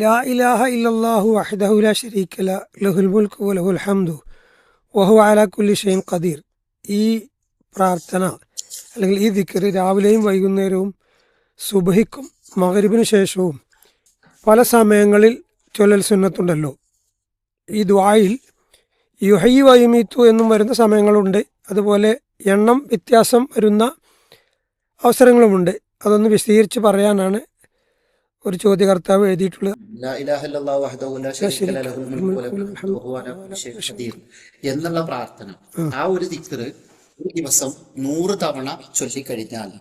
ലാ ഇലാഹ ഇല്ലല്ലാഹു വഹ്ദഹു ലാ ശരീക ല ലഹുൽ മുൽക്കു വലഹുൽ ഹംദു വഹുവ അലാ കുല്ലി ഷൈഇൻ ഖദീർ. ഈ പ്രാർത്ഥന അല്ലെങ്കിൽ ഈ ദിക്ർ രാവിലെയും വൈകുന്നേരവും സുബഹിക്കും മഗ്‌രിബിന് ശേഷവും പല സമയങ്ങളിൽ ചൊല്ലൽ സുന്നത്തുണ്ടല്ലോ. ഈ ദുആയിൽ യുഹ്യി വയുമീത്തു എന്നും വരുന്ന സമയങ്ങളുണ്ട്. അതുപോലെ എണ്ണം വ്യത്യാസം വരുന്ന അവസരങ്ങളുമുണ്ട്. അതൊന്ന് വിശദീകരിച്ച് പറയാനാണ് ഒരു ചോദ്യകർത്താവ് എഴുതിയിട്ടുള്ളത്. ലാ ഇലാഹ ഇല്ലല്ലാഹു വഹ്ദഹു ലാ ശരീക ലഹു ലഹുൽ മുൽക്കു വലഹുൽ ഹംദു വഹുവ അലാ കുല്ലി ഷൈഇൻ ഖദീർ എന്നുള്ള പ്രാർത്ഥന, ആ ഒരു ദിക്ർ ഒരു ദിവസം 100 തവണ ചൊല്ലിക്കഴിഞ്ഞാൽ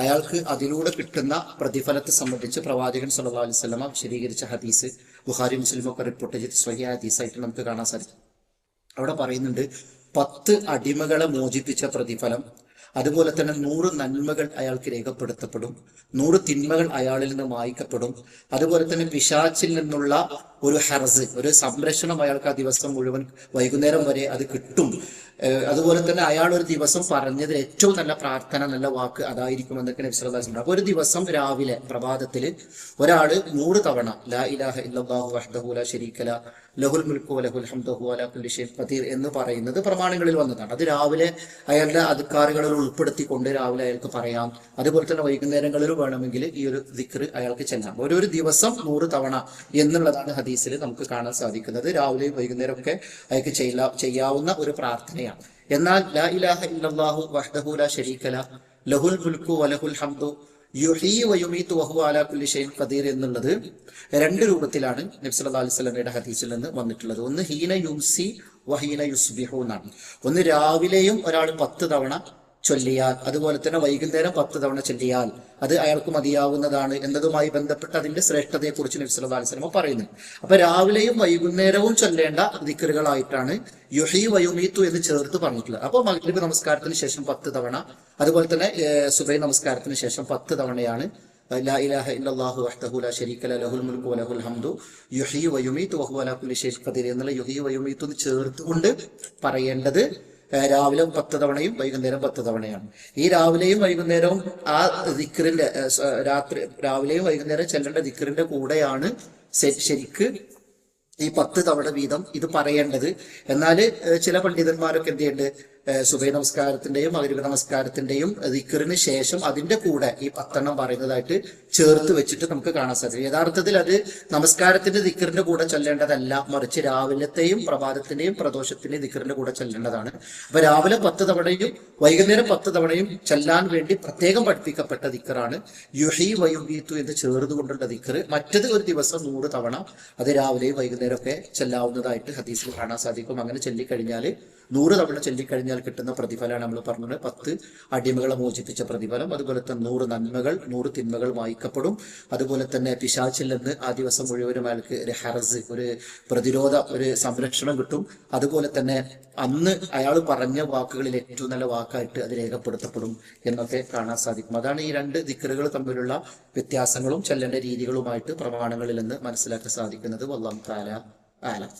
അയാൾക്ക് അതിലൂടെ കിട്ടുന്ന പ്രതിഫലത്തെ സംബന്ധിച്ച് പ്രവാചകൻ സല്ലല്ലാഹു അലൈഹി വസല്ലം വിശദീകരിച്ച ഹദീസ് ബുഖാരി മുസ്ലിം ഒക്കെ റിപ്പോർട്ട് ചെയ്ത സ്വഹീഹ് ഹദീസായിട്ട് നമുക്ക് കാണാൻ സാധിക്കും. അവിടെ പറയുന്നുണ്ട് 10 അടിമകളെ മോചിപ്പിച്ച പ്രതിഫലം, അതുപോലെ തന്നെ 100 നന്മകൾ അയാൾക്ക് രേഖപ്പെടുത്തപ്പെടും, 100 തിന്മകൾ അയാളിൽ നിന്ന് മായ്ക്കപ്പെടും. അതുപോലെ തന്നെ പിശാചിൽ നിന്നുള്ള ഒരു ഹർസ്, ഒരു സംരക്ഷണം അയാൾക്ക് ആ ദിവസം മുഴുവൻ വൈകുന്നേരം വരെ അത് കിട്ടും. അതുപോലെ തന്നെ അയാൾ ഒരു ദിവസം പറഞ്ഞത് ഏറ്റവും നല്ല പ്രാർത്ഥന, നല്ല വാക്ക് അതായിരിക്കും എന്നൊക്കെ നബി സല്ലല്ലാഹു അലൈഹി വസല്ലം. അപ്പൊ ഒരു ദിവസം രാവിലെ പ്രഭാതത്തിൽ ഒരാള് 100 തവണ ലാ ഇലാഹ ഇല്ലല്ലാഹു വഹ്ദഹു ലാ ശരീക ല ലഹുൽ മുൽക്കു വലഹുൽ ഹംദു വഹുവ അലാ കുല്ലി ഷൈഇൻ ഖദീർ എന്ന് പറയുന്നത് പ്രമാണങ്ങളിൽ വന്നതാണ്. അത് രാവിലെ അയാളുടെ അദ്കാറുകളിൽ ഉൾപ്പെടുത്തിക്കൊണ്ട് രാവിലെ അയാൾക്ക് പറയാം. അതുപോലെ തന്നെ വൈകുന്നേരങ്ങളിൽ വേണമെങ്കിൽ ഈ ഒരു ദിക്ർ അയാൾക്ക് ചെല്ലാം. ഒരു ദിവസം 100 തവണ എന്നുള്ളതാണ് ഹദീസിൽ നമുക്ക് കാണാൻ സാധിക്കുന്നത്. രാവിലെയും വൈകുന്നേരം ഒക്കെ അയാൾക്ക് ചെയ്യാവുന്ന ഒരു പ്രാർത്ഥനയാണ്. എന്നാൽ ലാ ഇലാഹ ഇല്ലല്ലാഹു വഹ്ദഹു ലാ ശരീക ല ലഹുൽ മുൽക്കു വലഹുൽ ഹംദു യുഹ്യി വയുമീതു വഹുവ അലാ കുല്ലി ഷൈഇൻ ഖദീർ എന്നുള്ളത് 2 രൂപത്തിലാണ് നബി സല്ലല്ലാഹു അലൈഹി വസല്ലമയുടെ ഹദീസിൽ നിന്ന് വന്നിട്ടുള്ളത്. ഒന്ന് ഹീന യുംസി വഹീന യുസ്ബിഹു എന്നാണ്. ഒന്ന് രാവിലെയും ഒരാൾ 10 തവണ ചൊല്ലിയാൽ, അതുപോലെ തന്നെ വൈകുന്നേരം 10 തവണ ചൊല്ലിയാൽ അത് അയാൾക്ക് മതിയാവുന്നതാണ് എന്നതുമായി ബന്ധപ്പെട്ട് അതിന്റെ ശ്രേഷ്ഠതയെ കുറിച്ച് നബി സല്ലല്ലാഹു അലൈഹി വസല്ലം പറയുന്നു. അപ്പൊ രാവിലെയും വൈകുന്നേരവും ചൊല്ലേണ്ട ദിക്റുകളായിട്ടാണ് യുഹ്യി വയുമീതു എന്ന് ചേർത്ത് പറഞ്ഞിട്ടുള്ളത്. അപ്പോൾ മഗ്‌രിബ് നമസ്കാരത്തിന് ശേഷം 10 തവണ, അതുപോലെ തന്നെ സുബഹി നമസ്കാരത്തിന് ശേഷം 10 തവണയാണ് ലാ ഇലാഹ ഇല്ലല്ലാഹു വഹ്ദഹു ലാ ശരീക ല ലഹുൽ മുൽക്കു വലഹുൽ ഹംദു യുഹ്യി വയുമീതു വഹുവ അലാ കുല്ലി ഷൈഇൻ ഖദീർ എന്നുള്ള യുഹ്യി വയുമീതു എന്ന് ചേർത്തുകൊണ്ട് പറയേണ്ടത് രാവിലെ 10 തവണയും വൈകുന്നേരം 10 തവണയാണ്. ഈ രാവിലെയും വൈകുന്നേരവും ആ ദിക്റിന്റെ രാവിലെയും വൈകുന്നേരം ചെല്ലേണ്ട ദിക്റിന്റെ കൂടെയാണ് ശരിക്ക് ഈ 10 തവണ വീതം ഇത് പറയേണ്ടത്. എന്നാൽ ചില പണ്ഡിതന്മാരൊക്കെ എന്ത് ചെയ്യുന്നുണ്ട്, സുബഹി നമസ്കാരത്തിന്റെയും മഗ്‌രിബ് നമസ്കാരത്തിന്റെയും ദിക്റിന് ശേഷം അതിന്റെ കൂടെ ഈ 10 പറയുന്നതായിട്ട് ചേർത്ത് വെച്ചിട്ട് നമുക്ക് കാണാൻ സാധിക്കും. യഥാർത്ഥത്തിൽ അത് നമസ്കാരത്തിന്റെ ദിക്റിന്റെ കൂടെ ചൊല്ലേണ്ടതല്ല, മറിച്ച് രാവിലത്തെയും പ്രഭാതത്തിന്റെയും പ്രദോഷത്തിന്റെയും ദിക്റിന്റെ കൂടെ ചൊല്ലേണ്ടതാണ്. അപ്പൊ രാവിലെ 10 തവണയും വൈകുന്നേരം 10 തവണയും ചെല്ലാൻ വേണ്ടി പ്രത്യേകം പഠിപ്പിക്കപ്പെട്ട ദിക്റാണ് യുഹ്യി വയുമീതു എന്ന് ചേർന്നുകൊണ്ടുള്ള ദിക്ർ. മറ്റത് ഒരു ദിവസം 100 തവണ അത് രാവിലെയും വൈകുന്നേരം ഒക്കെ ചെല്ലാവുന്നതായിട്ട് ഹദീസിൽ കാണാൻ സാധിക്കും. അങ്ങനെ ചൊല്ലിക്കഴിഞ്ഞാൽ 100 തവണ ചൊല്ലിക്കഴിഞ്ഞാൽ കിട്ടുന്ന പ്രതിഫലമാണ് നമ്മൾ പറഞ്ഞത്. 10 അടിമകളെ മോചിപ്പിച്ച പ്രതിഫലം, അതുപോലെ തന്നെ 100 നന്മകൾ 100 തിന്മകൾ വായിക്കപ്പെടും. അതുപോലെ തന്നെ പിശാചിൽ നിന്ന് ആ ദിവസം മുഴുവനും അയാൾക്ക് ഒരു ഹർസ്, ഒരു പ്രതിരോധ, ഒരു സംരക്ഷണം കിട്ടും. അതുപോലെ തന്നെ അന്ന് അയാൾ പറഞ്ഞ വാക്കുകളിൽ ഏറ്റവും നല്ല വാക്കായിട്ട് അത് രേഖപ്പെടുത്തപ്പെടും എന്നൊക്കെ കാണാൻ സാധിക്കും. അതാണ് ഈ 2 ദിക്റുകൾ തമ്മിലുള്ള വ്യത്യാസങ്ങളും ചെല്ലേണ്ട രീതികളുമായിട്ട് പ്രമാണങ്ങളിൽ നിന്ന് മനസ്സിലാക്കാൻ സാധിക്കുന്നത്. വല്ലാഹു തആല ആലം.